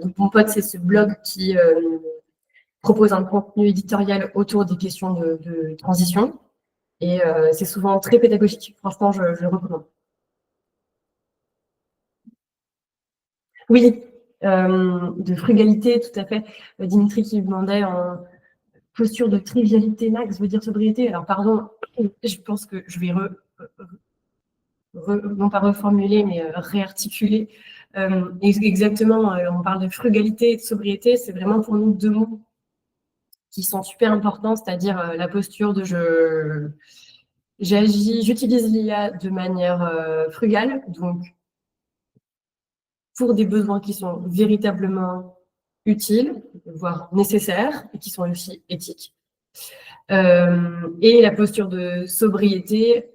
Donc, Bonpot, c'est ce blog qui propose un contenu éditorial autour des questions de transition. Et c'est souvent très pédagogique. Franchement, je le recommande. Oui, de frugalité, tout à fait. Dimitri qui demandait en posture de trivialité max, veut dire sobriété. Alors, pardon, je pense que je vais non pas reformuler, mais réarticuler. Exactement, on parle de frugalité et de sobriété. C'est vraiment pour nous deux mots qui sont super importants, c'est-à-dire la posture de j'utilise l'IA de manière frugale, donc pour des besoins qui sont véritablement utiles, voire nécessaires, et qui sont aussi éthiques. Et la posture de sobriété,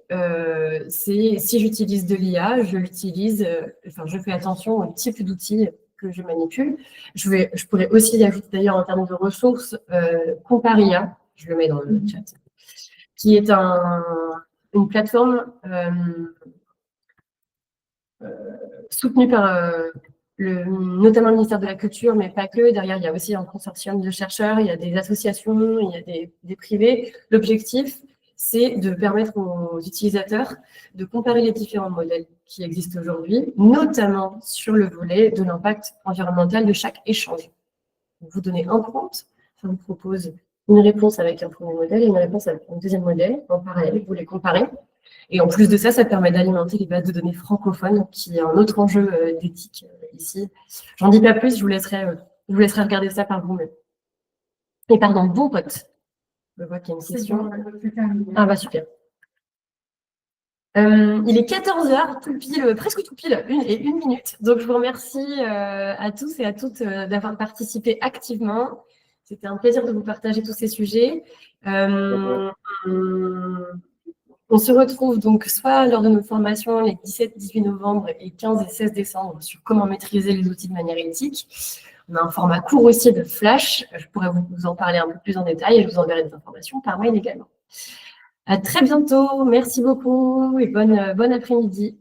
c'est si j'utilise de l'IA, je fais attention au type d'outils que je manipule. Je pourrais aussi y ajouter d'ailleurs en termes de ressources Comparia, je le mets dans le chat, qui est une plateforme soutenue par notamment le ministère de la Culture, mais pas que. Derrière, il y a aussi un consortium de chercheurs, il y a des associations, il y a des privés. L'objectif, c'est de permettre aux utilisateurs de comparer les différents modèles qui existent aujourd'hui, notamment sur le volet de l'impact environnemental de chaque échange. Vous donnez un prompt, ça vous propose une réponse avec un premier modèle et une réponse avec un deuxième modèle. En parallèle, vous les comparez. Et en plus de ça, ça permet d'alimenter les bases de données francophones, qui est un autre enjeu d'éthique ici. J'en dis pas plus, je vous laisserai regarder ça par vous-même. Et pardon, bon pote. Je vois qu'il y a une question. Ah bah super. Il est 14h, tout pile, presque tout pile, 1 minute. Donc je vous remercie à tous et à toutes d'avoir participé activement. C'était un plaisir de vous partager tous ces sujets. On se retrouve donc soit lors de nos formations les 17, 18 novembre et 15 et 16 décembre sur comment maîtriser les outils de manière éthique. On a un format court aussi de flash. Je pourrais vous en parler un peu plus en détail et je vous enverrai des informations par mail également. À très bientôt. Merci beaucoup et bon après-midi.